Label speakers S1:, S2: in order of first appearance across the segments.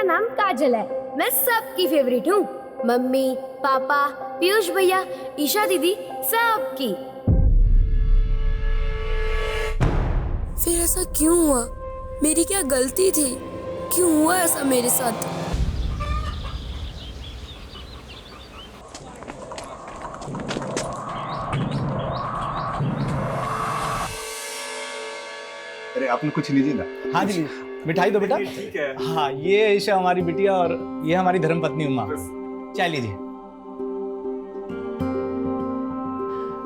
S1: नाम काजल है। मैं सबकी फेवरेट हूँ, मम्मी, पापा, पीयूष भैया, ईशा दीदी, सबकी।
S2: फिर ऐसा क्यों हुआ? मेरी क्या गलती थी? क्यों हुआ ऐसा मेरे साथ?
S3: अरे आपने कुछ लीजिए ना।
S4: हाँ जी, मिठाई दो बेटा।
S3: ठीक है।
S4: हाँ, ये ईशा हमारी बिटिया और ये हमारी धर्मपत्नी उमा। चाय लीजिए।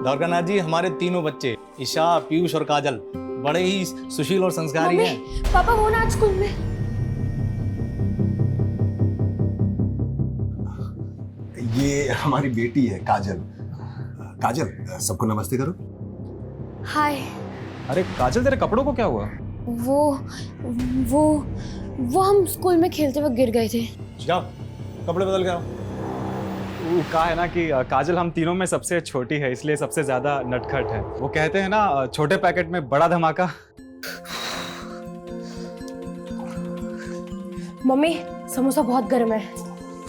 S4: द्वारकानाथ जी, हमारे तीनों बच्चे ईशा, पीयूष और काजल बड़े ही सुशील और संस्कारी हैं।
S1: पापा वो ना आज स्कूल में।
S3: ये हमारी बेटी है काजल। काजल, सबको नमस्ते करो।
S1: हाय।
S5: अरे काजल, तेरे कपड़ों को क्या हुआ?
S1: वो हम स्कूल में खेलते वक्त गिर गए थे।
S4: जाओ, कपड़े बदल के आओ।
S5: वो कहा है ना कि काजल हम तीनों में सबसे छोटी है, इसलिए सबसे ज्यादा नटखट है। वो कहते हैं ना, छोटे पैकेट में बड़ा धमाका।
S1: मम्मी, समोसा बहुत गर्म है।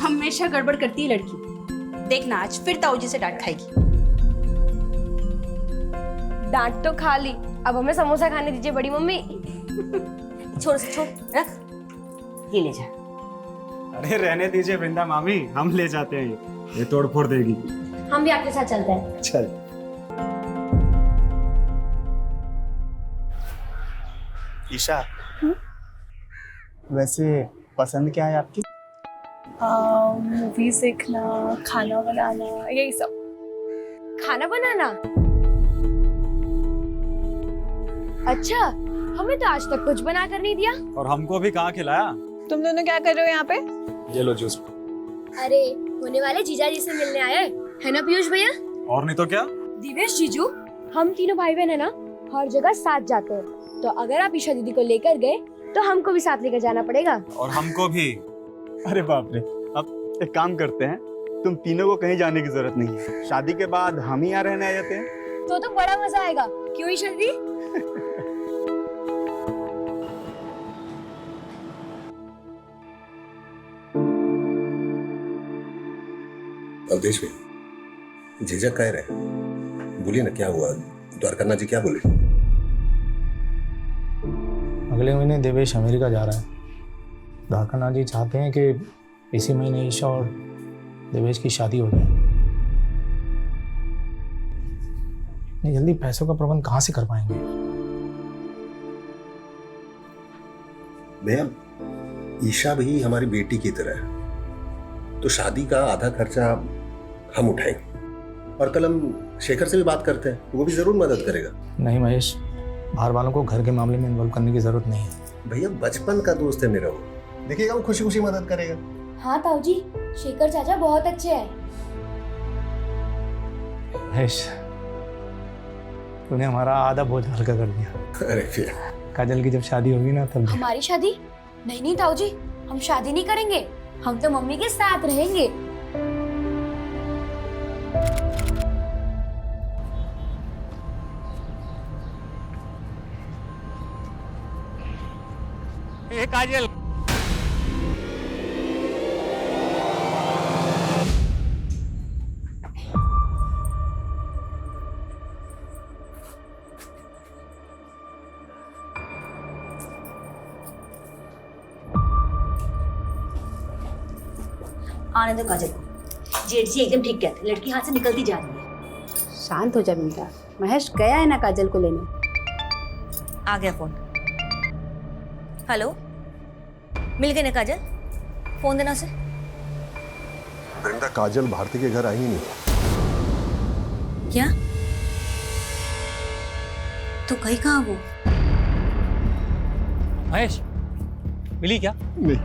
S6: हमेशा गड़बड़ करती है लड़की। देखना आज फिर ताऊजी से डांट खाएगी।
S1: डांट तो खा ली, अब हमें समोसा खाने दीजिए बड़ी मम्मी।
S6: छोड़ रख, ये ले जा।
S5: अरे रहने दीजिए वृंदा मामी, हम ले जाते हैं। ये तोड़ फोड़ देगी।
S1: हम भी आपके साथ चलते हैं।
S5: चल।
S4: ईशा, वैसे पसंद क्या है आपकी?
S7: मूवीज देखना, खाना बनाना, यही सब।
S1: खाना बनाना? अच्छा, हमें तो आज तक कुछ बना कर नहीं दिया।
S5: और हमको भी कहाँ खिलाया?
S7: तुम दोनों क्या कर रहे हो यहाँ पे?
S5: ये लो जूस।
S1: अरे होने वाले जीजा जी से मिलने आए है ना पीयूष भैया?
S5: और नहीं तो क्या।
S1: दिवेश जीजू, हम तीनों भाई बहन है ना, हर जगह साथ जाते हैं, तो अगर आप ईशा दीदी को लेकर गए तो हमको भी साथ लेकर जाना पड़ेगा।
S5: और हमको भी।
S8: अरे बाप रे, अब एक काम करते हैं, तुम तीनों को कहीं जाने की जरूरत नहीं है। शादी के बाद हम ही यहाँ रहने आ जाते हैं।
S1: तो बड़ा मजा आएगा, क्यों ईशा दीदी?
S9: अवधेश भाई, झिझक कह रहे, बोलिए ना क्या हुआ? द्वारकानाथ जी क्या बोले?
S4: अगले महीने देवेश अमेरिका जा रहा है। द्वारकानाथ जी चाहते हैं कि इसी महीने ईशा और देवेश की शादी हो जाए। नहीं जल्दी पैसों का प्रबंध कहाँ से कर पाएंगे?
S9: भैया, ईशा भी हमारी बेटी की तरह है, तो शादी का आधा खर्चा हम उठाएंगे। और कल हम शेखर से भी बात करते हैं, वो भी जरूर मदद करेगा।
S4: नहीं महेश, बाहर वालों को घर के मामले में इन्वॉल्व करने की जरूरत नहीं है।
S9: भैया बचपन का दोस्त है मेरा, वो देखिएगा, वो खुशी खुशी मदद करेगा।
S1: हाँ ताऊजी, शेखर चाचा बहुत अच्छे हैं।
S4: महेश, तूने हमारा आधा बोझ हल्का कर दिया।
S9: अरे फिर
S4: काजल की जब शादी होगी ना तब।
S1: हमारी शादी? नहीं ताऊजी, हम शादी नहीं करेंगे, हम तो मम्मी के साथ रहेंगे।
S4: ए काजल,
S6: आने दो काजल को। जेठ जी एकदम ठीक कहते, लड़की हाथ से निकलती जा रही है। शांत हो जा बेटा। महेश गया है ना काजल को लेने। आ गया फोन। हेलो, मिल गए ना काजल? फोन देना उसे।
S9: वृंदा, काजल भारती के घर आई ही नहीं।
S6: क्या? तो कहीं कहाँ वो?
S10: महेश, मिली क्या?
S8: नहीं।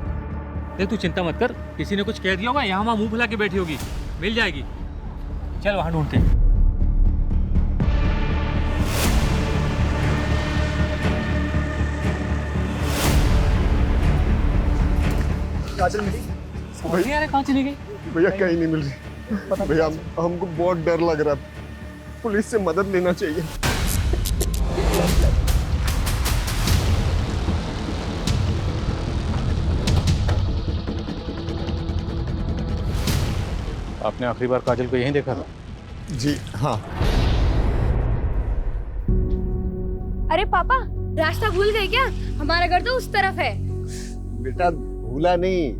S10: देख तू चिंता मत कर, किसी ने कुछ कह दिया होगा, यहाँ वहाँ मुंह फुला के बैठी होगी, मिल जाएगी। चल वहां ढूंढते हैं।
S8: काजल मिली?
S10: भैया कहाँ चली गई?
S8: भैया कहीं नहीं मिल रही। भैया हमको बहुत डर लग रहा है, पुलिस से मदद लेना चाहिए।
S4: आपने आखिरी बार काजल को यहीं देखा था?
S3: जी हाँ।
S1: अरे पापा, रास्ता भूल गए क्या? हमारा घर तो उस तरफ है।
S9: बेटा भूला नहीं,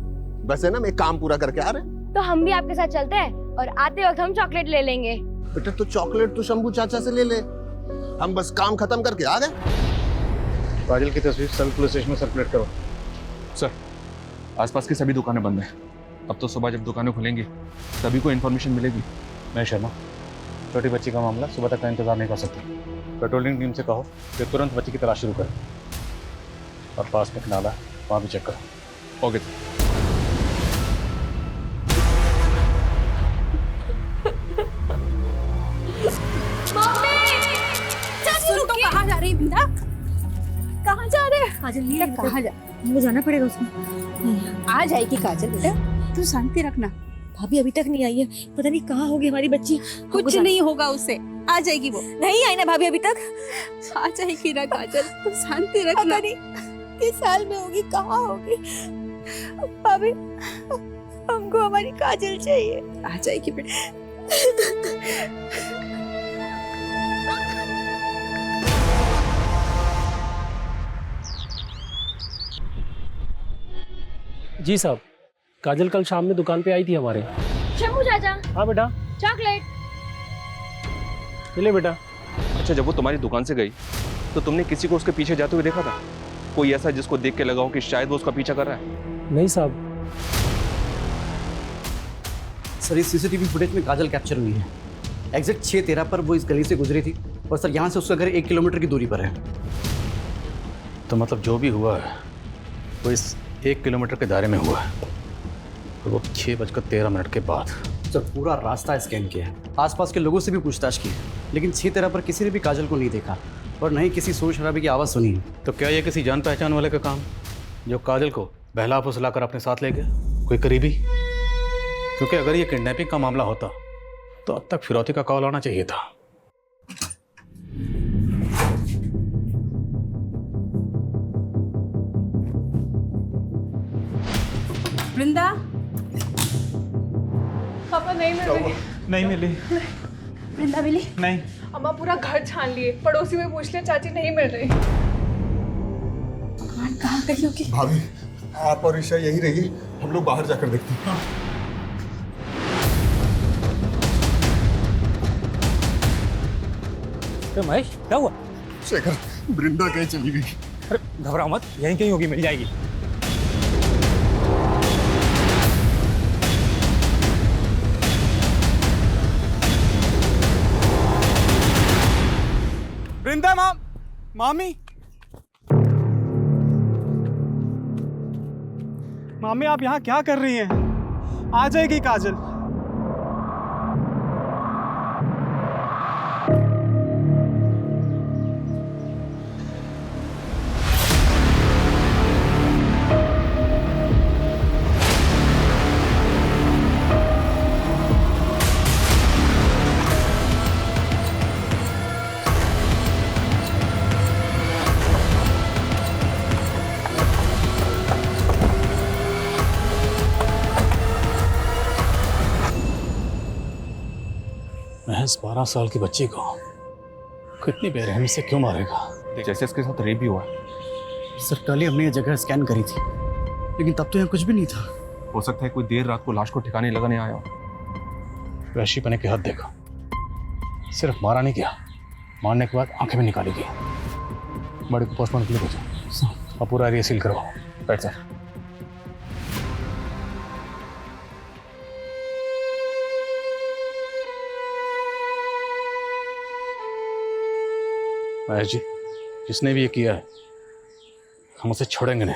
S9: बस है ना, मैं काम पूरा करके आ रहे हैं।
S1: तो हम भी आपके साथ चलते हैं और आते वक्त हम चॉकलेट ले लेंगे।
S9: बेटा तो चॉकलेट तो शंभू चाचा से ले ले, हम बस काम खत्म करके आ गए।
S4: काजल की तस्वीर सभी पुलिस स्टेशन में सर्कुलेट करो।
S5: सर, आसपास की सभी दुकानें बंद हैं। अब तो सुबह जब दुकानें खुलेंगी सभी को इन्फॉर्मेशन मिलेगी।
S4: मैं शर्मा, छोटी बच्ची का मामला सुबह तक का इंतजार नहीं कर सकती। पेट्रोलिंग टीम से कहो कि तुरंत बच्ची की तलाश शुरू करें और पास में एक नाला है, वहाँ भी चेक करो।
S5: Okay sir.
S6: कहाँ जा रही बिंदा? कहाँ जा रहे हैं? काजल नहीं, कहाँ जा?
S2: मुझे जाना पड़ेगा उसमें।
S6: आ जाएगी काजल बेटा, तू शांति रखना।
S2: भाभी अभी तक नहीं आई है, पता नहीं कहाँ होगी हमारी बच्ची।
S6: कुछ नहीं होगा उससे, आ जाएगी वो।
S2: नहीं आई ना भाभी अभी तक?
S6: आ जाएगी ना काजल, तू शांति रखना।
S2: पता नहीं किस साल में होगी, कहाँ होगी। भाभी हमको हमारी काजल चाहिए।
S6: आ जाएगी बेटा।
S10: जी साहब, काजल कल शाम में दुकान पे आई थी हमारे।
S1: शंभू चाचा,
S10: हाँ बेटा,
S1: चॉकलेट।
S10: मिले बेटा।
S5: अच्छा, जब वो तुम्हारी दुकान से गई तो तुमने किसी को उसके पीछे जाते हुए देखा था? कोई ऐसा जिसको देख के लगा हो कि शायद वो उसका पीछा कर रहा है?
S10: नहीं साहब।
S11: सर, इस सीसीटीवी फुटेज में काजल कैप्चर हुई है। एग्जैक्ट 6:13 पर वो इस गली से गुजरी थी और सर यहाँ से उसका घर 1 किलोमीटर की दूरी पर है।
S4: तो मतलब जो भी हुआ है वो इस 1 किलोमीटर के दायरे में हुआ है और वो 6:13 के बाद।
S11: सर पूरा रास्ता स्कैन किया है, आसपास के लोगों से भी पूछताछ की, लेकिन 6:13 पर किसी ने भी काजल को नहीं देखा और न ही किसी शोर शराबे की आवाज़ सुनी।
S4: तो क्या ये किसी जान पहचान वाले का काम, जो काजल को बहला फुसलाकर अपने साथ ले गया? कोई करीबी? क्योंकि अगर ये किडनैपिंग का मामला होता तो अब तक फिरौती का कॉल आना चाहिए था।
S6: वृंदा,
S7: पापा नहीं मिल रही।
S5: नहीं मिली।
S6: वृंदा मिली?
S5: नहीं।
S7: अम्मा पूरा घर छान लिए, पड़ोसी में पूछ लिया, चाची नहीं मिल रही।
S6: भगवान, कहाँ गई होगी?
S3: भाभी, आप और ईशा यही रहिए, हम लोग बाहर जाकर देखते हैं।
S10: तो महेश, क्या हुआ?
S3: शेखर, वृंदा कहीं चली गई।
S10: अरे घबराओ मत, यहीं कहीं होगी, मिल जाएगी।
S5: वृंदा मामी मामी, आप यहाँ क्या कर रही हैं? आ जाएगी काजल।
S4: महज 12 साल की बच्ची को कितनी बेरहमी से क्यों मारेगा?
S5: जैसे इसके साथ रेप भी हुआ।
S11: सर कल ही हमने ये जगह स्कैन करी थी, लेकिन तब तो यहाँ कुछ भी नहीं था।
S5: हो सकता है कोई देर रात को लाश को ठिकाने लगाने आया हो।
S4: वैशी पने की हद देखा, सिर्फ मारा नहीं किया, मारने के बाद आंखें भी निकाली गई। बड़े को पोस्टमार्टम के लिए भेजो और पूरा एरिया सील करो। बैठ सर। महेश जी, जिसने भी ये किया है हम उसे छोड़ेंगे नहीं।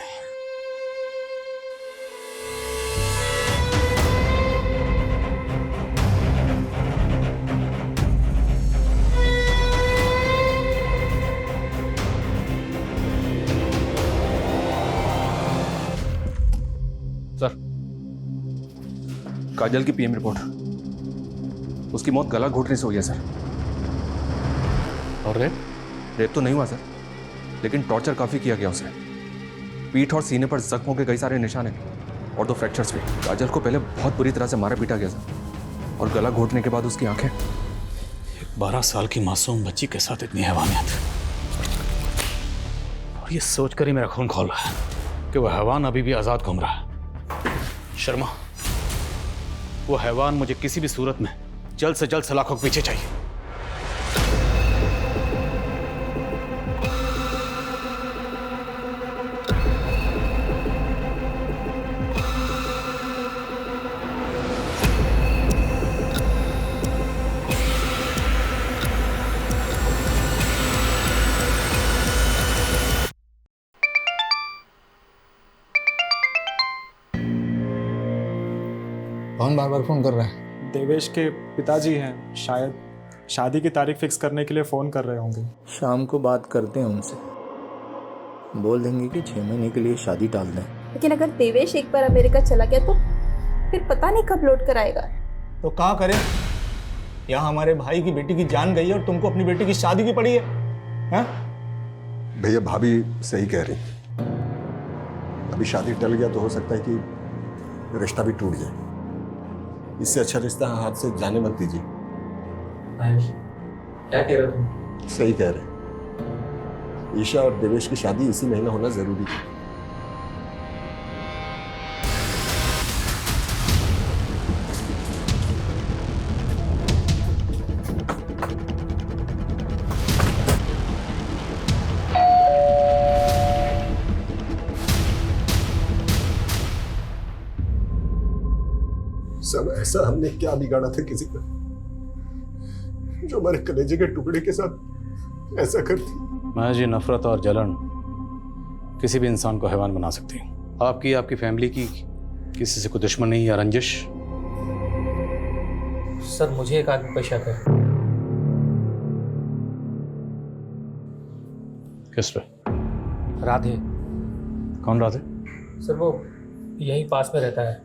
S5: सर, काजल की पीएम रिपोर्ट। उसकी मौत गला घोटने से हुई है सर।
S4: और
S5: रेप तो नहीं हुआ सर, लेकिन टॉर्चर काफ़ी किया गया उसे। पीठ और सीने पर जख्मों के कई सारे निशान हैं और 2 फ्रैक्चर्स भी। काजल को पहले बहुत बुरी तरह से मारा पीटा गया सर। और गला घोटने के बाद उसकी आंखें।
S4: 12 साल की मासूम बच्ची के साथ इतनी हैवानियत, और ये सोचकर ही मेरा खून खौल रहा है कि वो हैवान अभी भी आजाद घूम रहा है। शर्मा, वो हैवान मुझे किसी भी सूरत में जल्द से जल्द सलाखों के पीछे चाहिए।
S12: कौन बार बार फोन कर रहा है?
S5: देवेश के पिताजी हैं, शायद शादी की तारीख फिक्स करने के लिए फ़ोन कर रहे होंगे।
S12: शाम को बात करते हैं उनसे, बोल देंगे कि 6 महीने के लिए शादी टाल दें।
S7: लेकिन अगर देवेश एक बार अमेरिका चला गया तो फिर पता नहीं कब लौट कर आएगा।
S12: तो क्या करें? यहाँ हमारे भाई की बेटी की जान गई है और तुमको अपनी बेटी की शादी की पड़ी है, हाँ?
S9: भैया भाभी सही कह रही, अभी शादी टल गया तो हो सकता है कि रिश्ता भी टूट जाए। इससे अच्छा रिश्ता हाथ से जाने मत दीजिए।
S10: क्या कह रहे हो तुम?
S9: सही कह रहे, ईशा और देवेश की शादी इसी महीने होना जरूरी है। सब ऐसा हमने क्या बिगाड़ा था किसी का, जो हमारे कलेजे के टुकड़े के साथ ऐसा करती।
S4: महज ये नफरत और जलन किसी भी इंसान को हैवान बना सकती है। आपकी, आपकी फैमिली की किसी से कोई दुश्मनी या रंजिश?
S10: सर, मुझे एक आदमी पर शक है।
S4: किस पे?
S10: राधे।
S4: कौन राधे?
S10: सर, वो यहीं पास में रहता है,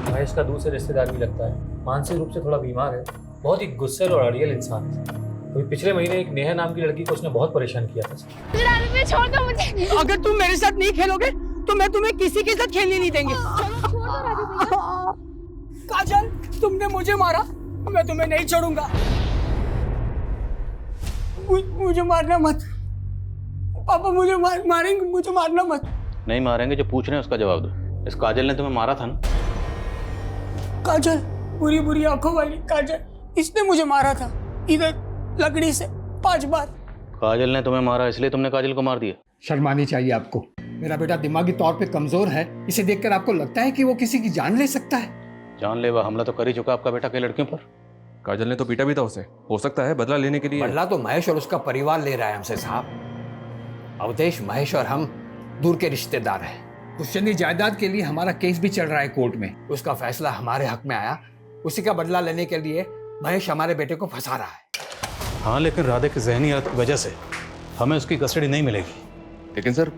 S10: महेश का दूसरे रिश्तेदार भी लगता है। मानसिक रूप से थोड़ा बीमार है, बहुत ही गुस्सेल और अड़ियल इंसान है। अभी पिछले महीने एक नेहा नाम की लड़की को उसने बहुत परेशान किया था।
S1: छोड़ दो मुझे।
S2: अगर तुम मेरे साथ नहीं खेलोगे तो मैं तुम्हें किसी के साथ खेलने नहीं देंगे। काजल, तुमने मुझे मारा, मैं तुम्हें नहीं छोड़ूंगा। मुझे मारना मत पापा, मुझे मारेंगे, मुझे मारना मत।
S4: नहीं मारेंगे, जो पूछ रहे हैं उसका जवाब दो। इस काजल ने तुम्हें मारा था ना?
S2: काजल, बुरी बुरी आंखों वाली काजल, इसने मुझे मारा था इधर लकड़ी से 5 बार।
S4: काजल ने तुम्हें मारा इसलिए तुमने काजल को मार दिया?
S13: शर्मानी चाहिए आपको। मेरा बेटा दिमागी तौर पे कमजोर है, इसे देखकर आपको लगता है कि वो किसी की जान ले सकता है?
S4: जानलेवा हमला तो कर ही चुका आपका बेटा कई लड़कियों पर।
S5: काजल ने तो पीटा भी था उसे, हो सकता है बदला लेने के लिए।
S13: बदला तो महेश और उसका परिवार ले रहा है हमसे साहब। अवधेश, महेश और हम दूर के रिश्तेदार हैं। उस चंदी जायदाद के लिए हमारा केस भी चल रहा है कोर्ट में। उसका फैसला हमारे हक में आया, उसी का बदला लेने के लिए महेश हमारे बेटे को फंसा रहा है।
S4: हाँ, लेकिन राधे की जहनी हालत की वजह से हमें उसकी कस्टडी नहीं मिलेगी।
S14: लेकिन सर,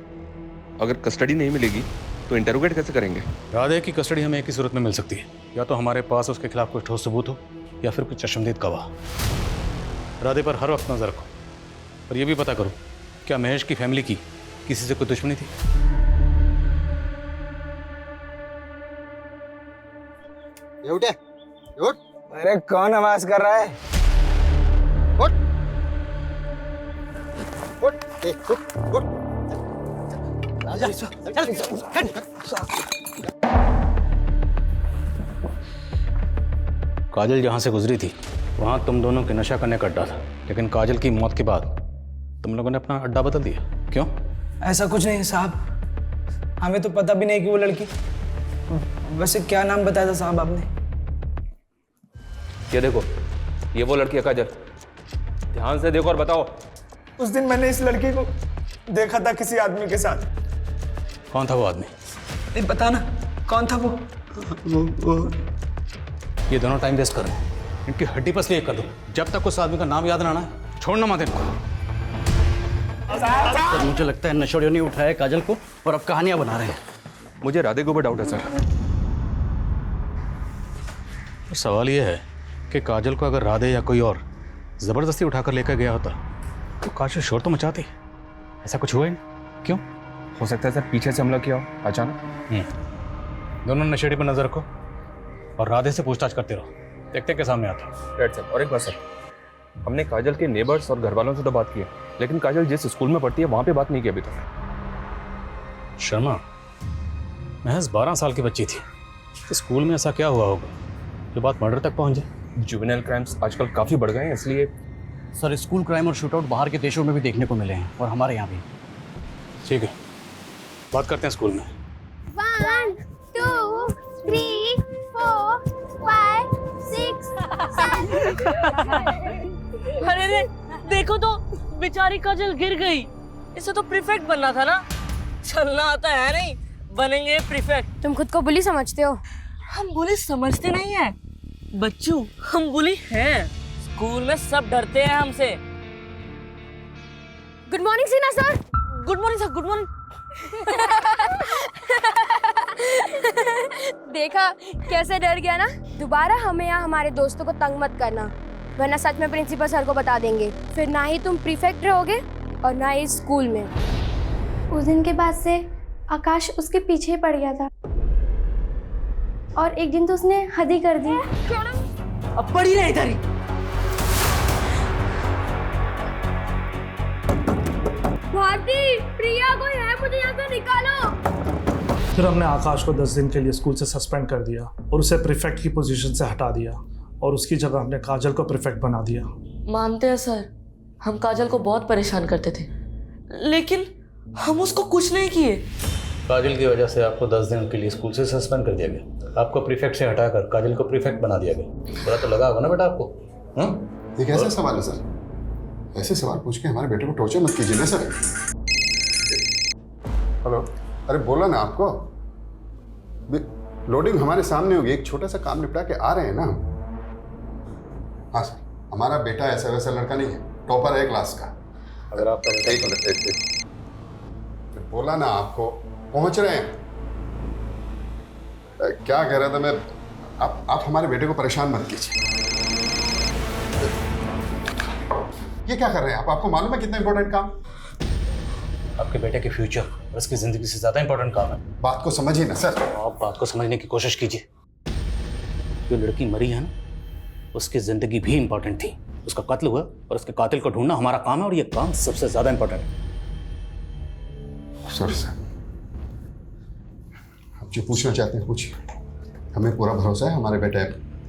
S14: अगर कस्टडी नहीं मिलेगी तो इंटरोगेट कैसे करेंगे?
S4: राधे की कस्टडी हमें एक ही सूरत में मिल सकती है, या तो हमारे पास उसके खिलाफ कोई ठोस सबूत हो या फिर कुछ चश्मदीद गवाह। राधे पर हर वक्त नजर रखो, और ये भी पता करो क्या महेश की फैमिली की किसी से कोई दुश्मनी थी।
S12: उठे, उठ। अरे कौन आवाज कर रहा है? उठ, उठ, उठ, उठ। राजा, चल,
S4: काजल जहाँ से गुजरी थी वहाँ तुम दोनों के नशा करने का अड्डा था, लेकिन काजल की मौत के बाद तुम लोगों ने अपना अड्डा बदल दिया, क्यों?
S11: ऐसा कुछ नहीं है साहब, हमें तो पता भी नहीं कि वो लड़की। वैसे क्या नाम बताया था साहब आपने?
S14: ये देखो, ये वो लड़की है काजल, ध्यान से देखो और बताओ।
S12: उस दिन मैंने इस लड़की को देखा था किसी आदमी के साथ।
S4: कौन था वो आदमी?
S11: नहीं पता ना, कौन था वो?
S4: ये दोनों टाइम वेस्ट कर रहे हैं, इनकी हड्डी पसली एक कर दो। जब तक उस आदमी का नाम याद ना आना है छोड़ना मत इनको।
S11: तो मुझे लगता है नशोड़ियों ने उठाया काजल को और अब कहानियां बना रहे हैं।
S14: मुझे राधे के ऊपर डाउट है सर।
S4: तो सवाल ये है कि काजल को अगर राधे या कोई और जबरदस्ती उठाकर लेकर गया होता तो काजल शोर तो मचाती। ऐसा कुछ हुआ ही नहीं, क्यों?
S5: हो सकता है सर पीछे से हमला किया हो अचानक।
S4: दोनों नशेड़ी पर नजर रखो और राधे से पूछताछ करते रहो। देखते हैं क्या सामने आता है।
S14: Right sir. और एक बात सर, हमने काजल के नेबर्स और घर वालों से तो बात की है, लेकिन काजल जिस स्कूल में पढ़ती है वहाँ पे बात नहीं की अभी तक।
S4: शर्मा, महज 12 साल की बच्ची थी, तो स्कूल में ऐसा क्या हुआ होगा जो बात मर्डर तक पहुंच जाए?
S14: जुवेनाइल क्राइम्स आजकल काफ़ी बढ़ गए हैं, इसलिए
S11: सर स्कूल क्राइम और शूटआउट बाहर के देशों में भी देखने को मिले हैं और हमारे यहाँ भी।
S4: ठीक है, बात करते हैं स्कूल में।
S1: 1 2 3 4 5 6 7।
S15: अरे रे, देखो तो बेचारी काजल गिर गई। इसे तो प्रीफेक्ट बनना था ना। चलना आता है नहीं, बनेंगे प्रीफेक्ट।
S1: तुम खुद को बुली समझते हो?
S15: हम बुली समझते नहीं है बच्चों, हम बुली हैं। स्कूल में सब डरते हैं हमसे।
S1: गुड मॉर्निंग सीना sir.
S15: Good morning sir, good morning.
S1: देखा कैसे डर गया ना। दोबारा हमें यहाँ हमारे दोस्तों को तंग मत करना, वरना सच में प्रिंसिपल सर को बता देंगे। फिर ना ही तुम प्रीफेक्ट रहोगे और ना ही स्कूल में।
S7: उस दिन के बाद से आकाश उसके पीछे ही पड़ गया था और एक दिन तो उसने हद ही कर दी।
S15: अब पड़ी रहे इधर ही।
S1: भारती, प्रिया कोई है, मुझे यहाँ से निकालो।
S16: फिर हमने आकाश को 10 दिन के लिए स्कूल से सस्पेंड कर दिया और उसे प्रीफेक्ट की पोजीशन से हटा दिया और उसकी जगह हमने काजल को प्रीफेक्ट बना दिया।
S15: मानते हैं सर, हम काजल को बहुत परेशान करते थे, लेकिन हम उसको कुछ नहीं किए।
S4: काजल की वजह से आपको 10 दिन के लिए स्कूल से सस्पेंड कर दिया गया। आपको प्रीफेक्ट से हटाकर काजल को प्रीफेक्ट बना दिया गया। बुरा तो लगा होगा ना बेटा आपको?
S17: ये कैसा सवाल है सर? ऐसे सवाल पूछ के हमारे बेटे को टॉर्चर मत कीजिए ना सर। हेलो, अरे बोला ना आपको, लोडिंग हमारे सामने होगी, एक छोटा सा काम निपटा के आ रहे हैं ना हम। हाँ सर, हमारा बेटा ऐसा वैसा लड़का नहीं है, टॉपर है क्लास का।
S4: अगर आप
S17: बोला ना आपको, पहुंच रहे हैं। क्या कह रहा था मैं, आप हमारे बेटे को परेशान मत कीजिए। ये क्या कर रहे हैं आप? आपको मालूम है कितना इंपॉर्टेंट काम?
S4: आपके बेटे के फ्यूचर और उसकी जिंदगी से ज्यादा इंपॉर्टेंट काम है।
S17: बात को समझिए ना सर।
S4: आप बात को समझने की कोशिश कीजिए। जो लड़की मरी है ना, उसकी जिंदगी भी इंपॉर्टेंट थी। उसका कत्ल हुआ और उसके कातिल को ढूंढना हमारा काम है, और ये काम सबसे ज्यादा इंपॉर्टेंट है।
S17: सॉरी सर, आप जो पूछना चाहते हैं पूछिए। हमें पूरा भरोसा है हमारे बेटे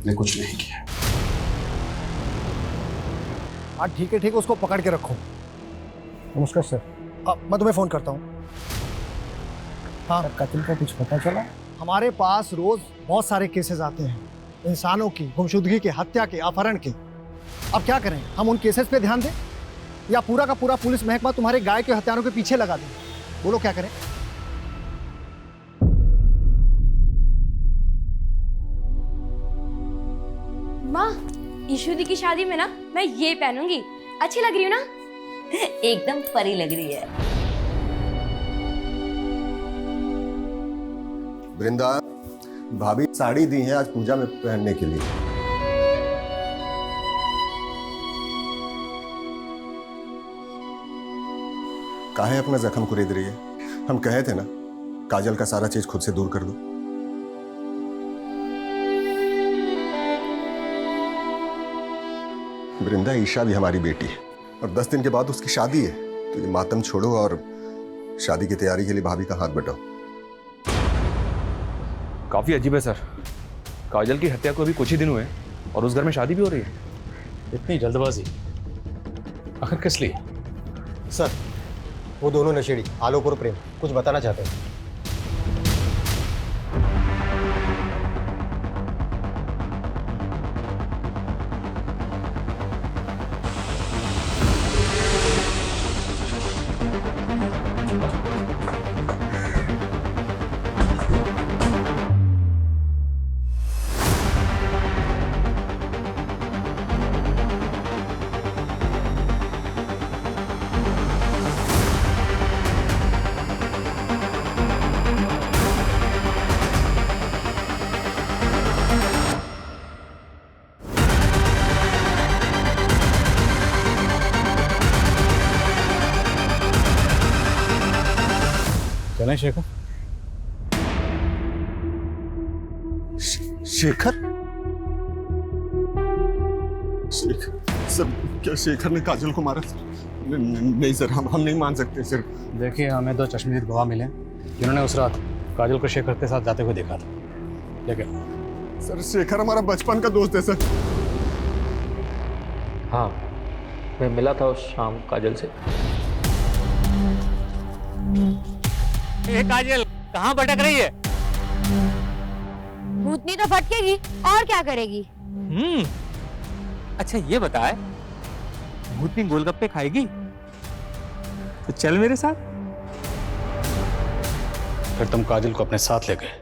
S17: ने कुछ नहीं किया।
S18: हाँ ठीक है, उसको पकड़ के रखो। नमस्कार सर। मैं तुम्हें फ़ोन करता हूँ। हाँ, कत्ल का कुछ पता चला? हमारे पास रोज़ बहुत सारे केसेस आते हैं, इंसानों की गुमशुदगी के, हत्या के, अपहरण के। अब क्या करें, हम उन केसेस पे ध्यान दें या पूरा का पूरा पुलिस महकमा तुम्हारे गाय के हत्यारों के पीछे लगा दें? बोलो क्या करें?
S1: माँ, ईशु दी की शादी में ना मैं ये पहनूंगी। अच्छी लग रही हूँ ना?
S6: एकदम परी लग रही है।
S9: वृंदा, भाभी साड़ी दी है आज पूजा में पहनने के लिए। काहे अपना जख्म कुरेद रही है? हम कहे थे ना, काजल का सारा चीज खुद से दूर कर दो। वृंदा, ईशा भी हमारी बेटी है और 10 दिन के बाद उसकी शादी है, तो ये मातम छोड़ो और शादी की तैयारी के लिए भाभी का हाथ बटाओ।
S14: काफ़ी अजीब है सर, काजल की हत्या को अभी कुछ ही दिन हुए और उस घर में शादी भी हो रही है।
S4: इतनी जल्दबाजी आखिर किस लिए?
S18: सर, वो दोनों नशेड़ी आलोक और प्रेम कुछ बताना चाहते हैं।
S4: चलें शेखर?
S9: शेखर?
S17: सर क्या शेखर ने काजल को मारा? नहीं सर, हम नहीं मान सकते सर।
S4: देखिए, हमें 2 चश्मदीद गवाह मिले जिन्होंने उस रात काजल को शेखर के साथ जाते हुए देखा था। लेकिन
S17: सर शेखर हमारा बचपन का दोस्त है सर।
S10: हाँ, मैं मिला था उस शाम काजल से।
S19: काजल कहाँ भटक रही है?
S1: भूतनी तो भटकेगी और क्या करेगी?
S19: अच्छा ये बताए, भूतनी गोलगप्पे खाएगी? तो चल मेरे साथ।
S4: फिर तुम काजल को अपने साथ ले गए,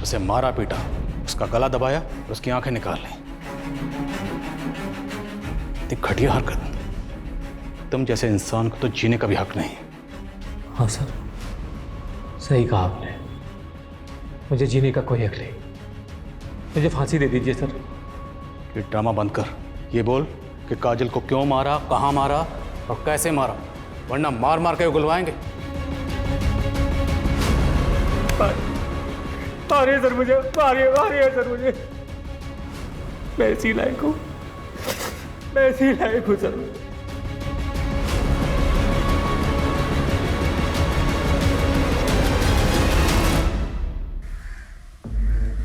S4: उसे मारा पीटा, उसका गला दबाया और उसकी आंखें निकाल ली। इतनी घटिया हरकत, तुम जैसे इंसान को तो जीने का भी हक नहीं।
S10: हाँ सर, सही कहा आपने। मुझे जीने का कोई हक नहीं। मुझे फांसी दे दीजिए सर।
S4: ये ड्रामा बंद कर। ये बोल कि काजल को क्यों मारा, कहाँ मारा और कैसे मारा, वरना मार मार के उगलवाएंगे।
S19: मारिए सर मुझे, मारिए सर मुझे। मैं इसी लायक हूँ, मैं इसी लायक हूँ सर।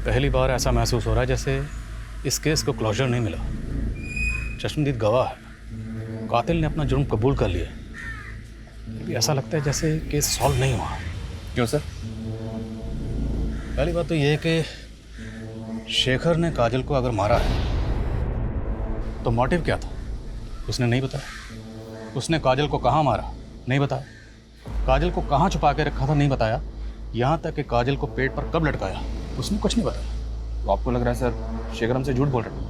S4: पहली बार ऐसा महसूस हो रहा है जैसे इस केस को क्लोजर नहीं मिला। चश्मदीद गवाह है, कातिल ने अपना जुर्म कबूल कर लिया, भी ऐसा लगता है जैसे केस सॉल्व नहीं हुआ।
S14: क्यों सर?
S4: पहली बात तो ये है कि शेखर ने काजल को अगर मारा है तो मोटिव क्या था, उसने नहीं बताया। उसने काजल को कहाँ मारा, नहीं बताया। काजल को कहाँ छुपा के रखा था, नहीं बताया। यहाँ तक कि काजल को पेट पर कब लटकाया, उसने कुछ नहीं बताया।
S14: तो आपको लग रहा है सर शेखर हमसे झूठ बोल रहा है?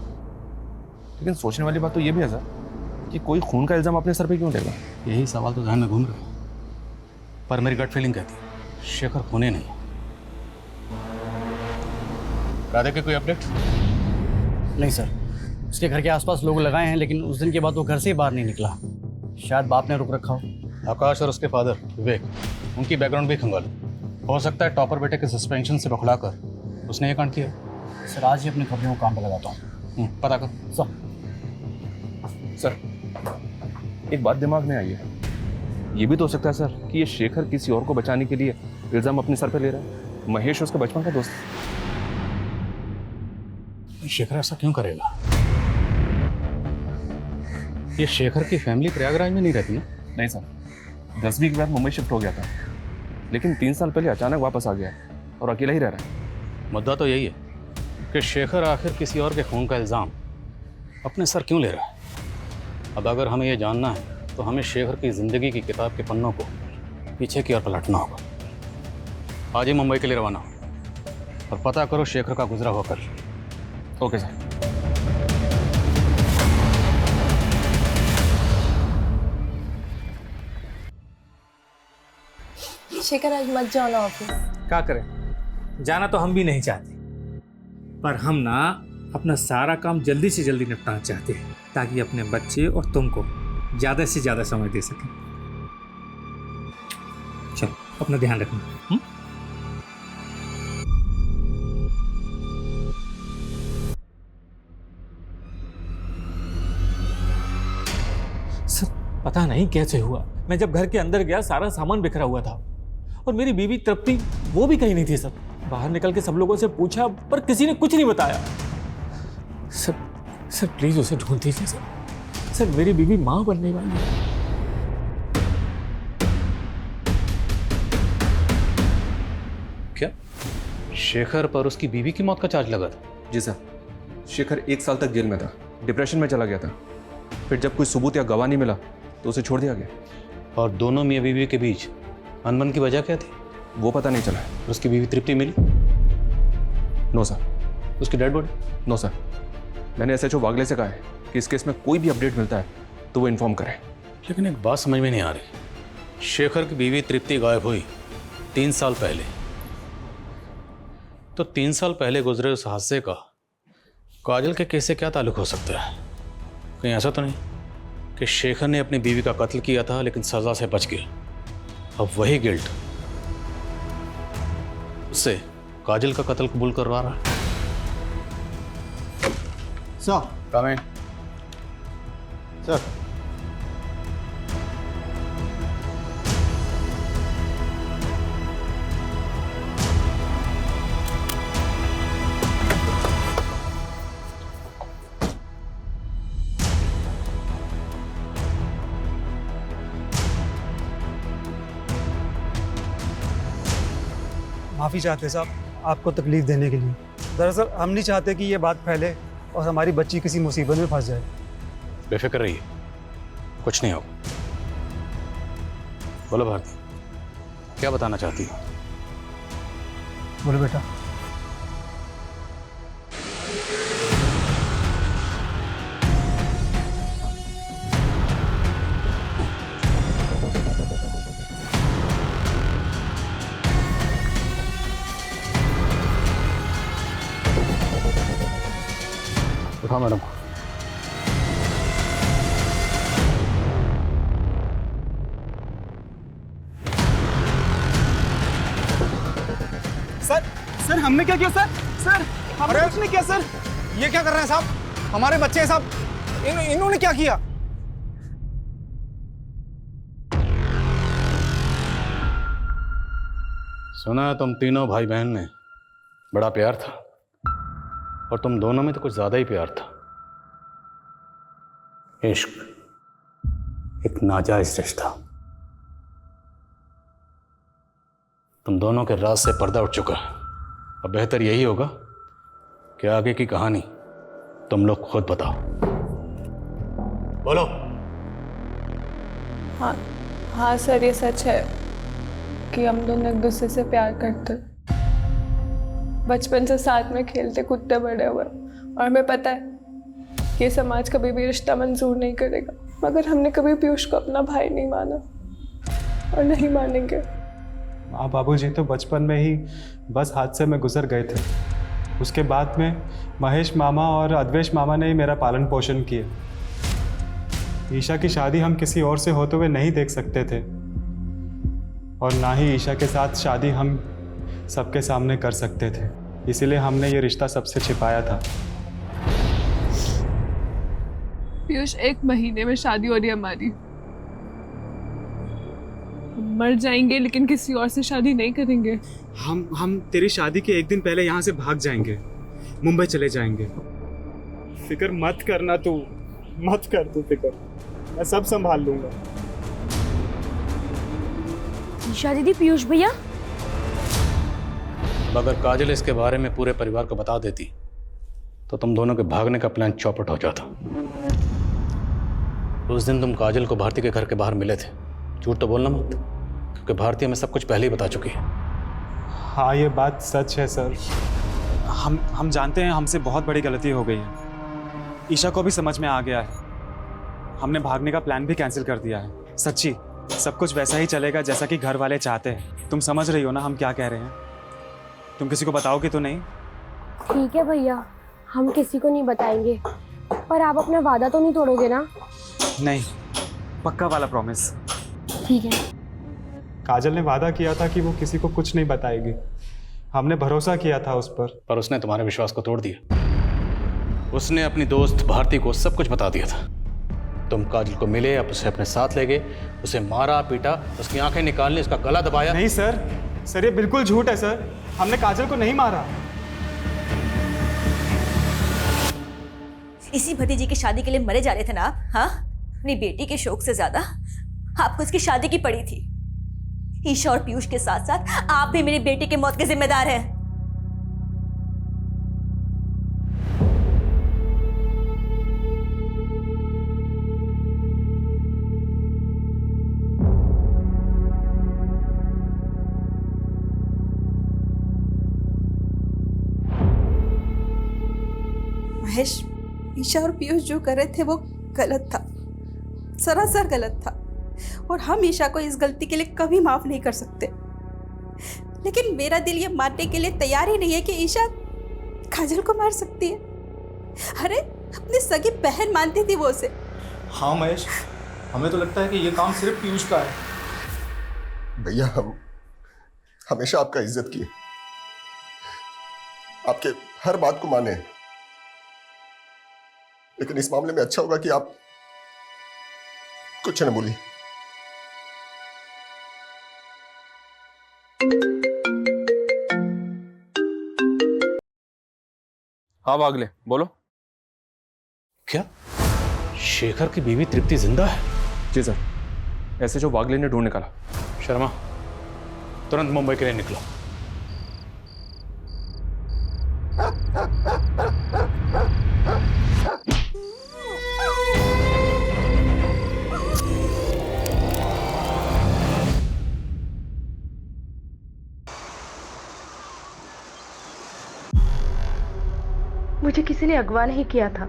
S14: लेकिन सोचने वाली बात तो ये भी है सर कि कोई खून का इल्जाम अपने सर पे क्यों लेगा?
S4: यही सवाल तो ध्यान में घूम रहा है, पर मेरी गट फीलिंग कहती है शेखर खूनी नहीं। राधे के कोई अपडेट?
S11: नहीं सर, उसके घर के आसपास लोग लगाए हैं, लेकिन उस दिन के बाद वो घर से ही बाहर नहीं निकला। शायद बाप ने रुक रखा हो।
S4: आकाश और उसके फादर विवेक, उनकी बैकग्राउंड भी खंगाल। हो सकता है टॉपर बेटे के सस्पेंशन से बखला कर उसने ये कांड किया।
S11: सर आज ही अपने खबरों को काम पे लगाता हूँ।
S4: पता कर।
S14: सर एक बात दिमाग में आई है, ये भी तो हो सकता है सर कि ये शेखर किसी और को बचाने के लिए इल्जाम अपने सर पे ले रहा है। महेश उसका बचपन का दोस्त है।
S4: शेखर ऐसा क्यों करेगा? ये शेखर की फैमिली प्रयागराज में नहीं रहती है?
S14: नहीं सर, 10वीं के बाद मुंबई शिफ्ट हो गया था, लेकिन 3 साल पहले अचानक वापस आ गया और अकेला ही रह रहा है।
S4: मुद्दा तो यही है कि शेखर आखिर किसी और के खून का इल्ज़ाम अपने सर क्यों ले रहा है। अब अगर हमें ये जानना है तो हमें शेखर की ज़िंदगी की किताब के पन्नों को पीछे की ओर पलटना होगा। आज ही मुंबई के लिए रवाना हो और पता करो शेखर का गुजरा हुआ कल।
S14: Okay sir.
S7: शेखर आज मत जाओ ना ऑफिस।
S10: क्या करें, जाना तो हम भी नहीं चाहते, पर हम ना अपना सारा काम जल्दी से जल्दी निपटाना चाहते हैं ताकि अपने बच्चे और तुमको ज़्यादा से ज़्यादा समय दे सकें। चलो अपना ध्यान रखना। सर पता नहीं कैसे हुआ, मैं जब घर के अंदर गया सारा सामान बिखरा हुआ था और मेरी बीवी तृप्ति वो भी कहीं नहीं थी सर। बाहर निकल के सब लोगों से पूछा पर किसी ने कुछ नहीं बताया। सर प्लीज उसे ढूंढ दीजिए सर। सर मेरी बीवी मां बनने वाली है।
S4: क्या शेखर पर उसकी बीवी की मौत का चार्ज लगा था?
S14: जी सर, शेखर 1 साल तक जेल में था, डिप्रेशन में चला गया था। फिर जब कोई सबूत या गवाह नहीं मिला तो उसे छोड़ दिया गया।
S4: और दोनों मियाँ बीवी के बीच अनबन की वजह क्या थी?
S14: वो पता नहीं चला।
S4: उसकी बीवी तृप्ति मिली?
S14: No sir.
S4: उसकी डेड बॉडी?
S14: No sir. मैंने SHO वागले से कहा है कि इस केस में कोई भी अपडेट मिलता है तो वो इन्फॉर्म करें।
S4: लेकिन एक बात समझ में नहीं आ रही, शेखर की बीवी तृप्ति गायब हुई 3 साल पहले, तो 3 साल पहले गुजरे उस हादसे का काजल के केस से क्या ताल्लुक हो सकता है? कहीं ऐसा तो नहीं कि शेखर ने अपनी बीवी का कत्ल किया था लेकिन सजा से बच गया, अब वही गिल्ट उससे काजल का कत्ल कबूल करवा रहा है?
S18: सर
S4: कम इन।
S9: सर।
S20: माफ़ी चाहते साहब आपको तकलीफ़ देने के लिए। दरअसल हम नहीं चाहते कि ये बात फैले और हमारी बच्ची किसी मुसीबत में फंस जाए।
S4: बेफिक्र रहिए, कुछ नहीं होगा। बोलो भारती, क्या बताना चाहती हो?
S20: बोलो बेटा।
S4: उठाओ मैडम को।
S5: सर हमने क्या किया सर? सर हमने कुछ नहीं किया सर।
S12: ये क्या कर रहे हैं साहब? हमारे बच्चे हैं साहब। इन्होंने क्या किया?
S4: सुना है तुम तीनों भाई बहन में बड़ा प्यार था, और तुम दोनों में तो कुछ ज्यादा ही प्यार था। इश्क, एक नाजायज रिश्ता। तुम दोनों के राज से पर्दा उठ चुका है। अब बेहतर यही होगा कि आगे की कहानी तुम लोग खुद बताओ। बोलो।
S21: हाँ सर, ये सच है कि हम दोनों एक दूसरे से प्यार करते, बचपन से साथ में खेलते कूदते बड़े हुए, और हमें पता है कि समाज कभी भी रिश्ता मंजूर नहीं करेगा, मगर हमने कभी पीयूष को अपना भाई नहीं माना और नहीं मानेंगे।
S5: आप बाबूजी तो बचपन में ही बस हादसे में गुजर गए थे। उसके बाद में महेश मामा और अद्वेश मामा ने ही मेरा पालन पोषण किया। ईशा की शादी हम किसी और से होते हुए नहीं देख सकते थे, और ना ही ईशा के साथ शादी हम सबके सामने कर सकते थे। इसीलिए हमने ये रिश्ता सबसे छिपाया था।
S21: पीयूष, 1 महीने में शादी हो रही है हमारी। हम मर जाएंगे लेकिन किसी और से शादी नहीं करेंगे।
S5: हम तेरी शादी के 1 दिन पहले यहाँ से भाग जाएंगे, मुंबई चले जाएंगे। फिक्र मत करना तू, मत कर तू फिक्र, मैं सब संभाल लूंगा।
S1: ईशा दीदी, पीयूष भैया।
S4: अब अगर काजल इसके बारे में पूरे परिवार को बता देती तो तुम दोनों के भागने का प्लान चौपट हो जाता। उस दिन तुम काजल को भारती के घर के बाहर मिले थे। झूठ तो बोलना मत, क्योंकि भारती हमें सब कुछ पहले ही बता चुकी है।
S5: हाँ, ये बात सच है सर। हम जानते हैं हमसे बहुत बड़ी गलती हो गई है। ईशा को भी समझ में आ गया है। हमने भागने का प्लान भी कैंसिल कर दिया है। सच्ची, सब कुछ वैसा ही चलेगा जैसा कि घर वाले चाहते हैं। तुम समझ रही हो ना हम क्या कह रहे हैं? तुम किसी को बताओगे तो नहीं?
S1: ठीक है भैया, हम किसी को नहीं बताएंगे, पर आप अपना वादा तो नहीं तोड़ोगे ना?
S5: नहीं, पक्का वाला प्रॉमिस।
S1: ठीक है।
S5: काजल ने वादा किया था कि वो किसी को कुछ नहीं बताएगी। हमने भरोसा किया था उस पर
S4: उसने तुम्हारे विश्वास को तोड़ दिया। उसने अपनी दोस्त भारती को सब कुछ बता दिया था। तुम काजल को मिले, अब उसे अपने साथ ले गए, उसे मारा पीटा, उसकी आंखें निकालने, उसका गला दबाया।
S5: नहीं सर, ये बिल्कुल झूठ है सर। हमने काजल को नहीं मारा।
S6: इसी भतीजी की शादी के लिए मरे जा रहे थे ना आप? हाँ, अपनी बेटी के शौक से ज्यादा आपको उसकी शादी की पड़ी थी। ईशा और पीयूष के साथ साथ आप भी मेरी बेटी की मौत के जिम्मेदार हैं।
S7: महेश, ईशा और पीयूष जो कर रहे थे वो गलत था, सरासर गलत था, और हम ईशा को इस गलती के लिए कभी माफ नहीं कर सकते। लेकिन मेरा दिल ये मानने के लिए तैयार ही नहीं है कि ईशा काजल को मार सकती है। अरे अपनी सगी बहन मानती थी वो उसे।
S12: हाँ महेश, हमें तो लगता है कि ये काम सिर्फ पीयूष का है।
S17: भैया, हम हमेशा आपका इज्जत किए, आपके हर बात को माने, लेकिन इस मामले में अच्छा होगा कि आप कुछ न बोली।
S14: हाँ वागले, बोलो।
S4: क्या शेखर की बीवी तृप्ति जिंदा है?
S14: जी सर, ऐसे जो वागले ने ढूंढ निकाला।
S4: शर्मा, तुरंत मुंबई के लिए निकलो।
S21: मुझे किसी ने अगवा नहीं किया था।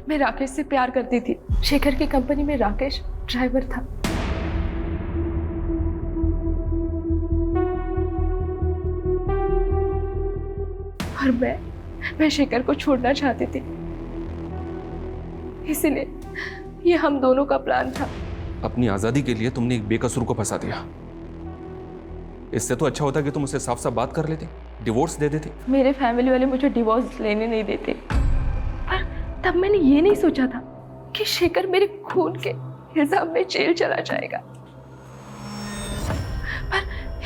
S21: मैं राकेश से प्यार करती थी। शेखर की कंपनी में राकेश ड्राइवर था। और मैं शेखर को छोड़ना चाहती थी, इसीलिए ये हम दोनों का प्लान था।
S14: अपनी आजादी के लिए तुमने एक बेकसूर को फंसा दिया। इससे तो अच्छा होता कि तुम उससे साफ साफ बात कर लेते, डिवोर्स दे देते।
S21: मेरे फैमिली वाले मुझे डिवोर्स लेने नहीं देते, पर तब मैंने ये नहीं सोचा था कि शेखर मेरे खून के इल्जाम में जेल चला जाएगा। पर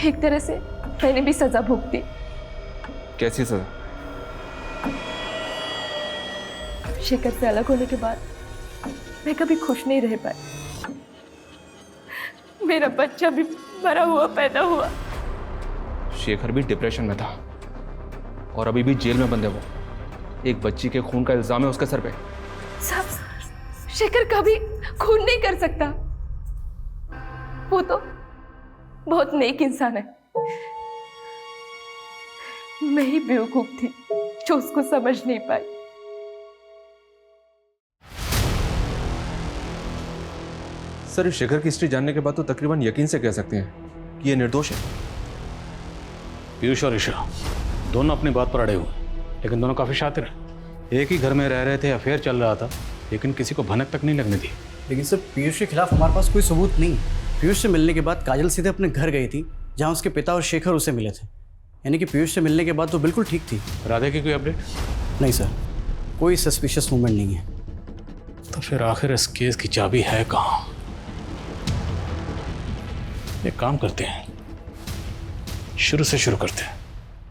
S21: एक तरह से मैंने भी सजा भुगती।
S14: कैसी सजा?
S21: शेखर से अलग होने के बाद मैं कभी खुश नहीं रह पाई। मेरा बच्चा भी मरा हुआ पैदा हुआ।
S14: शेखर भी डिप्रेशन में था और अभी भी जेल में बंद है वो। एक बच्ची के खून का इल्जाम है उसके सर पे।
S21: सब शेखर कभी खून नहीं कर सकता। वो तो बहुत नेक इंसान है। मैं ही बेवकूफ थी जो उसको समझ नहीं पाई।
S14: सर, शेखर की हिस्ट्री जानने के बाद तो तकरीबन यकीन से कह सकते हैं कि ये निर्दोष है।
S4: पीयूष और ईशा दोनों अपनी बात पर अड़े हुए, लेकिन दोनों काफी शातिर हैं। एक ही घर में रह रहे थे, अफेयर चल रहा था, लेकिन किसी को भनक तक नहीं लगने दी।
S11: लेकिन सर, पीयूष के खिलाफ हमारे पास कोई सबूत नहीं। पीयूष से मिलने के बाद काजल सीधे अपने घर गई थी, जहाँ उसके पिता और शेखर उसे मिले थे। यानी कि पीयूष से मिलने के बाद तो बिल्कुल ठीक थी।
S4: राधे की कोई अपडेट?
S11: नहीं सर, कोई सस्पिशियस मूवमेंट नहीं है।
S4: तो फिर आखिर इस केस की चाबी है कहाँ? एक काम करते हैं, शुरू से शुरू करते हैं।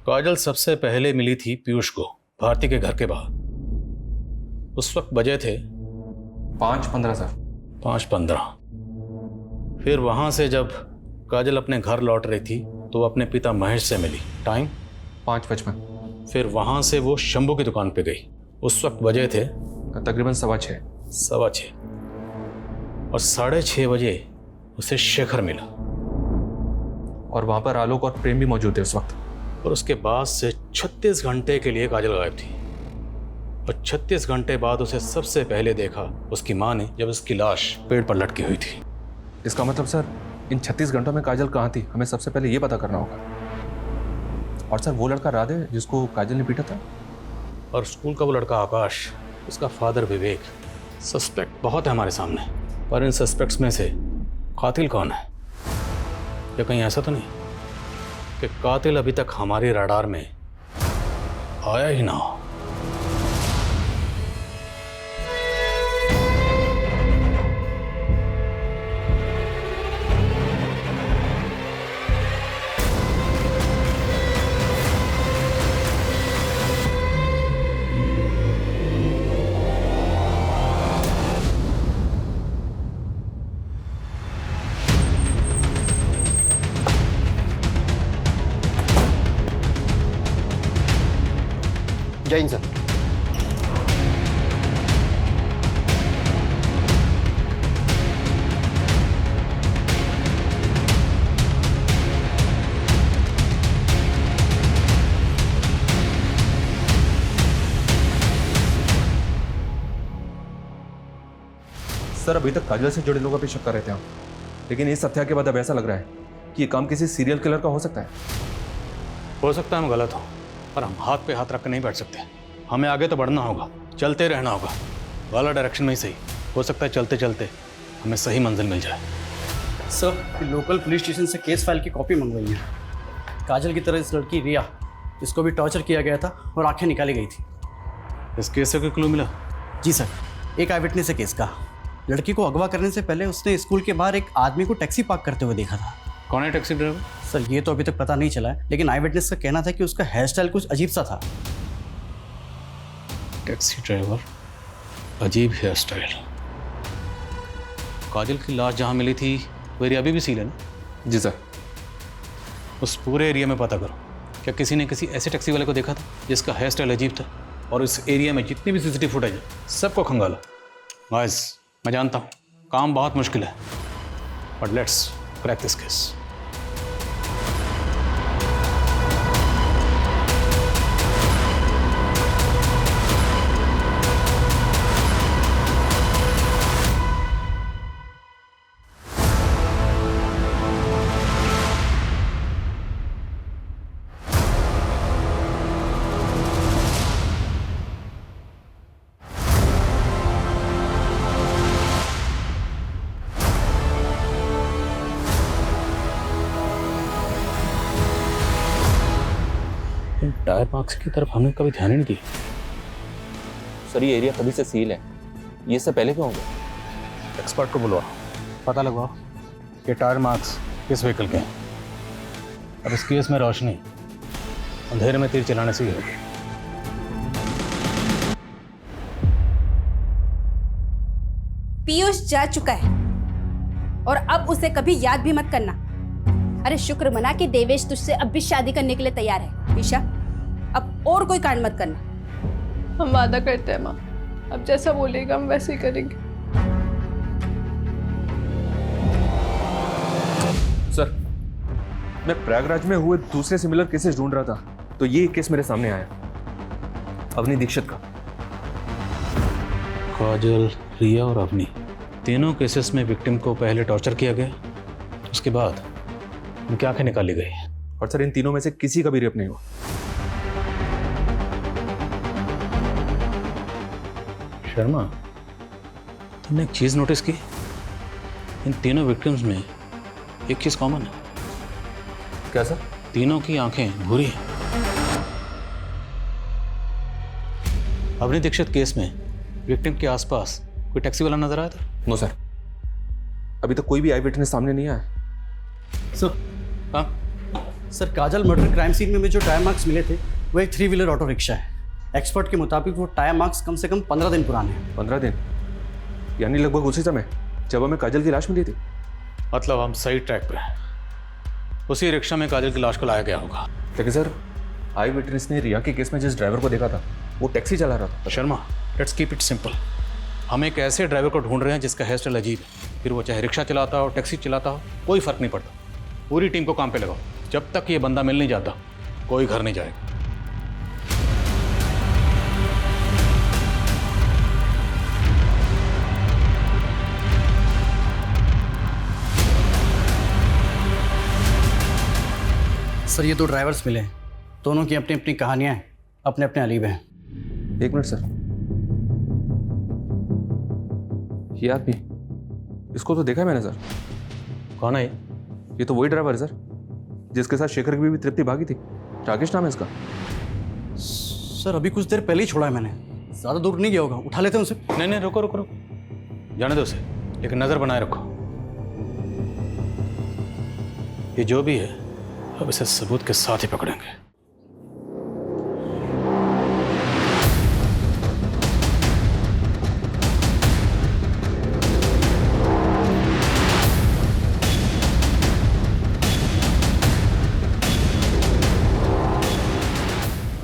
S4: काजल सबसे पहले मिली थी पीयूष को भारती के घर के बाहर। उस वक्त बजे थे
S14: 5:15 सर।
S4: 5:15। फिर वहां से जब काजल अपने घर लौट रही थी तो वो अपने पिता महेश से मिली। टाइम
S14: 5:55।
S4: फिर वहां से वो शंभू की दुकान पे गई। उस वक्त बजे थे
S14: तकरीबन 6:15।
S4: 6:15 और 6:30 बजे उसे शेखर मिला
S14: और वहां पर आलोक और प्रेम भी मौजूद थे उस वक्त।
S4: और उसके बाद से 36 घंटे के लिए काजल गायब थी। और 36 घंटे बाद उसे सबसे पहले देखा उसकी माँ ने, जब उसकी लाश पेड़ पर लटकी हुई थी।
S14: इसका मतलब सर, इन 36 घंटों में काजल कहाँ थी, हमें सबसे पहले ये पता करना होगा। और सर, वो लड़का राधे जिसको काजल ने पीटा था,
S4: और स्कूल का वो लड़का आकाश, उसका फादर विवेक। सस्पेक्ट बहुत है हमारे सामने, पर इन सस्पेक्ट्स में से कातिल कौन है? या कहीं ऐसा तो नहीं कि कातिल अभी तक हमारे रडार में आया ही ना हो?
S18: जय हिंद सर।
S14: सर, अभी तक काजल से जुड़े लोगों पे शक कर रहे थे हम, लेकिन इस हत्या के बाद अब ऐसा लग रहा है कि ये काम किसी सीरियल किलर का हो सकता है।
S4: हो सकता है हम गलत हो, पर हम हाथ पे हाथ रख कर नहीं बैठ सकते। हमें आगे तो बढ़ना होगा, चलते रहना होगा, वाला डायरेक्शन में ही सही। हो सकता है चलते चलते हमें सही मंजिल मिल जाए।
S11: सर, लोकल पुलिस स्टेशन से केस फाइल की कॉपी मंगवाई है। काजल की तरह इस लड़की रिया, जिसको भी टॉर्चर किया गया था और आंखें निकाली गई थी।
S4: इस केस से कोई क्लू मिला?
S11: जी सर, एक आई विटनेस है केस का। लड़की को अगवा करने से पहले उसने स्कूल के बाहर एक आदमी को टैक्सी पार्क करते हुए देखा था।
S4: कौन है टैक्सी ड्राइवर?
S11: सर ये तो अभी तक पता नहीं चला है, लेकिन आई विटनेस का कहना था कि उसका हेयर स्टाइल कुछ अजीब सा था।
S4: टैक्सी ड्राइवर, अजीब हेयर स्टाइल। काजल की लाश जहाँ मिली थी वो एरिया अभी भी सील है ना?
S14: जी सर।
S4: उस पूरे एरिया में पता करो, क्या किसी ने किसी ऐसे टैक्सी वाले को देखा था जिसका हेयर स्टाइल अजीब था? और इस एरिया में जितनी भी सीसीटीवी फुटेज है सबको खंगालो। गाइस, मैं जानता हूँ काम बहुत मुश्किल है, but let's crack this case. Tyre marks की तरफ हमने कभी ध्यान ही नहीं दिया।
S14: सर ये एरिया तभी से सील है, ये इससे पहले क्यों हो गया?
S4: एक्सपर्ट को बुलवाओ, पता लगवाओ कि टायर मार्क्स किस व्हीकल के हैं। अब इस केस में रोशनी अंधेरे में तीर चलाने से ही होगी।
S6: पीयूष जा चुका है और अब उसे कभी याद भी मत करना। अरे शुक्र मना कि देवेश तुझसे अब भी शादी करने के लिए तैयार है। ईशा, अब और कोई कांड मत करना।
S21: हम वादा करते हैं माँ, अब जैसा बोलेगा हम वैसे ही करेंगे।
S14: सर, मैं प्रयागराज में हुए दूसरे सिमिलर केसेस ढूंढ रहा था, तो ये केस मेरे सामने आया, अवनी दीक्षित का।
S4: काजल, रिया और अवनी, तीनों केसेस में विक्टिम को पहले टॉर्चर किया गया, उसके बाद उनकी आंखें निकाली गई।
S14: और सर इन तीनों में से किसी का भी रेप नहीं हुआ।
S4: शर्मा, तुमने एक चीज नोटिस की? इन तीनों विक्टिम्स में एक चीज कॉमन है।
S14: क्या सर?
S4: तीनों की आंखें भूरी हैं। अवनी दीक्षित केस में विक्टिम के आसपास कोई टैक्सी वाला नजर आया था?
S14: नो सर, अभी तक कोई भी आई विटनेस सामने नहीं आया।
S11: सर, हाँ सर, काजल मर्डर क्राइम सीन में जो टायर मार्क्स मिले थे वो एक 3 व्हीलर ऑटो रिक्शा है। एक्सपर्ट के मुताबिक वो टायर मार्क्स कम से कम 15 दिन पुराने हैं।
S14: 15 दिन? यानी लगभग उसी समय जब हमें काजल की लाश मिली थी।
S4: मतलब हम सही ट्रैक पे हैं। उसी रिक्शा में काजल की लाश को लाया गया होगा।
S14: लेकिन सर, आई विटनेस ने रिया के केस में जिस ड्राइवर को देखा था वो टैक्सी चला रहा था।
S4: Sharma, let's keep it simple. हम एक ऐसे ड्राइवर को ढूंढ रहे हैं जिसका हेयर स्टाइल अजीब है, फिर वो चाहे रिक्शा चलाता हो, टैक्सी चलाता हो, कोई फर्क नहीं पड़ता। पूरी टीम को काम पे लगाओ। जब तक ये बंदा मिल नहीं जाता कोई घर नहीं जाएगा।
S11: सर ये 2 ड्राइवर्स मिले हैं, दोनों की अपनी अपनी कहानियां हैं, अपने अपने अलीब हैं।
S14: 1 मिनट सर, ये आदमी, इसको तो देखा है मैंने सर।
S4: कौन है
S14: ये? तो वही ड्राइवर है सर जिसके साथ शेखर की बीवी तृप्ति भागी थी। राकेश नाम है इसका।
S11: सर अभी कुछ देर पहले ही छोड़ा है मैंने, ज़्यादा दूर नहीं गया होगा, उठा लेते हैं उसे।
S4: नहीं, रुको रुको रुको, जाने दो उसे, लेकिन नज़र बनाए रखो। ये जो भी है अब इसे सबूत के साथ ही पकड़ेंगे।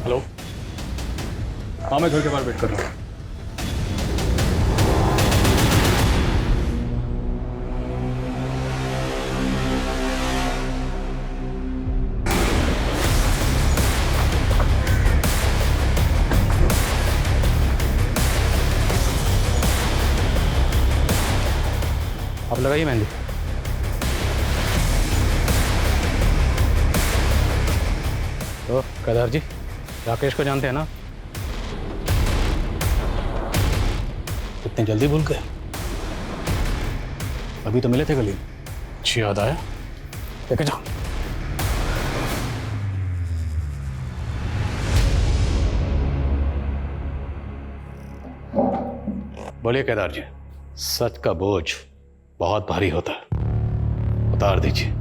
S4: हेलो, हाँ मैं घर के बाहर वेट कर रहा हूँ। आप लगाइए मेहंदी। तो केदार जी, राकेश को जानते हैं ना? इतनी जल्दी भूल गए? अभी तो मिले थे गली में। अच्छी याद आया, लेके जाओ। बोलिए केदार जी, सच का बोझ बहुत भारी होता है, उतार दीजिए।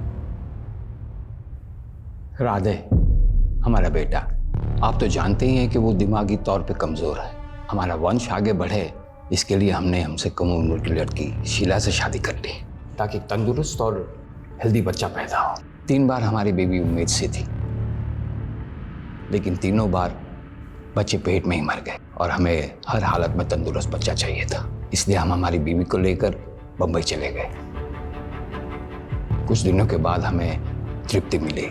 S13: राधे, हमारा बेटा, आप तो जानते ही हैं कि वो दिमागी तौर पे कमजोर है। हमारा वंश आगे बढ़े, इसके लिए हमने हमसे कम उम्र की लड़की शीला से शादी कर ली, ताकि तंदुरुस्त और हेल्दी बच्चा पैदा हो। 3 बार हमारी बेबी उम्मीद से थी, लेकिन तीनों बार बच्चे पेट में ही मर गए और हमें हर हालत में तंदुरुस्त बच्चा चाहिए था। इसलिए हम हमारी बीवी को लेकर बम्बई चले गए। कुछ दिनों के बाद हमें तृप्ति मिली,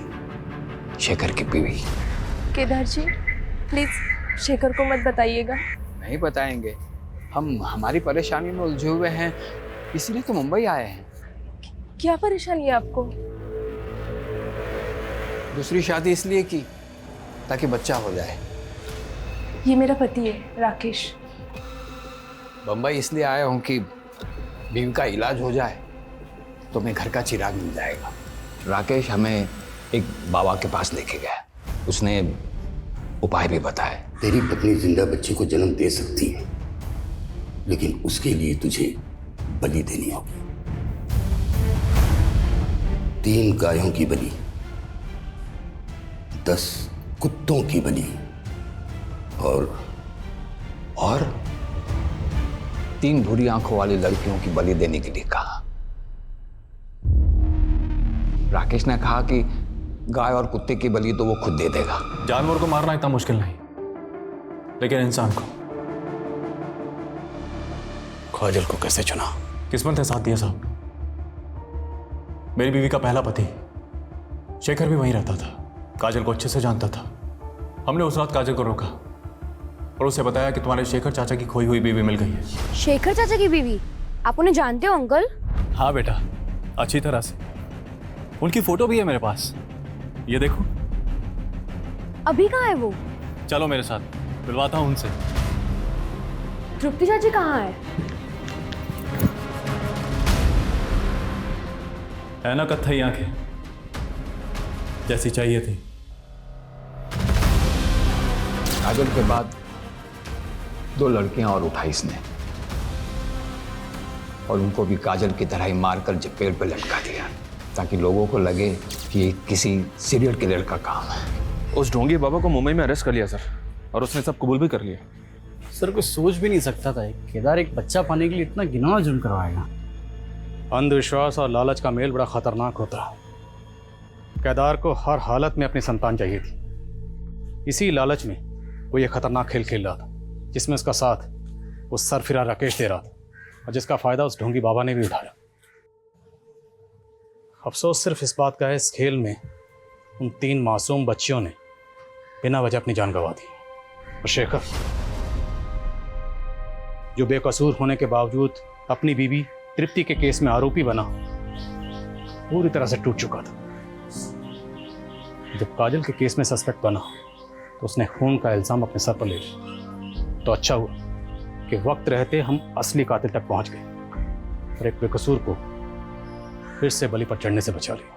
S13: शेखर की बीवी।
S21: केदार जी, प्लीज शेखर को मत बताइएगा।
S13: नहीं बताएंगे, हम हमारी परेशानी में उलझे हुए हैं, इसीलिए तो मुंबई आए हैं।
S21: क्या परेशानी है आपको?
S13: दूसरी शादी इसलिए की ताकि बच्चा हो जाए।
S21: ये मेरा पति है, राकेश।
S13: बम्बई इसलिए आया हूँ कि बीवी का इलाज हो जाए तो मैं घर का चिराग मिल जाएगा। राकेश हमें एक बाबा के पास लेके गया, उसने उपाय भी बताए।
S8: तेरी पत्नी जिंदा बच्चे को जन्म दे सकती है, लेकिन उसके लिए तुझे बलि देनी होगी। 3 गायों की बलि, 10 कुत्तों की बलि
S13: और 3 भूरी आंखों वाली लड़कियों की बलि देने के लिए कहा। राकेश ने कहा कि गाय और कुत्ते की बलि तो वो खुद दे देगा।
S12: जानवर को मारना इतना मुश्किल नहीं, लेकिन इंसान को।
S4: काजल को कैसे चुना?
S12: किस्मत है साथ दिया साहब। मेरी बीवी का पहला पति शेखर भी वहीं रहता था, काजल को अच्छे से जानता था। हमने उस रात काजल को रोका और उसे बताया कि तुम्हारे शेखर चाचा की खोई हुई बीवी मिल गई है।
S1: शेखर चाचा की बीवी? आप उन्हें जानते हो अंकल?
S12: हाँ बेटा, अच्छी तरह से। उनकी फोटो भी है मेरे पास, ये देखो।
S1: अभी कहाँ है वो?
S12: चलो मेरे साथ, मिलवाता हूँ उनसे।
S1: तृप्ति चाची कहाँ है?
S12: है ना कत्थई आंखें, जैसी चाहिए थी।
S13: काजल के बाद 2 लड़कियां और उठाई इसने, और उनको भी काजल की तरह ही मारकर पेड़ पे लटका दिया, ताकि लोगों को लगे कि ये किसी सीरियल किलर का काम है।
S14: उस ढोंगी बाबा को मुंबई में अरेस्ट कर लिया सर, और उसने सब कबूल भी कर लिया।
S11: सर कोई सोच भी नहीं सकता था केदार एक बच्चा पाने के लिए इतना घिनौना जुर्म करवाएगा।
S4: अंधविश्वास और लालच का मेल बड़ा खतरनाक होता है। केदार को हर हालत में अपनी संतान चाहिए थी। इसी लालच में वो ये खतरनाक खेल खेल रहा था, जिसमें उसका साथ उस सरफिरा राकेश दे रहा था, और जिसका फायदा उस ढोंगी बाबा ने भी उठाया। अफसोस सिर्फ इस बात का है, इस खेल में उन 3 मासूम बच्चियों ने बिना वजह अपनी जान गंवा दी। और शेखर, जो बेकसूर होने के बावजूद अपनी बीवी तृप्ति के केस में आरोपी बना, पूरी तरह से टूट चुका था। जब काजल के केस में सस्पेक्ट बना तो उसने खून का इल्जाम अपने सर पर ले लिया। तो अच्छा हुआ कि वक्त रहते हम असली कातिल तक पहुंच गए और एक बेकसूर को फिर से बलि पर चढ़ने से बचा लिया।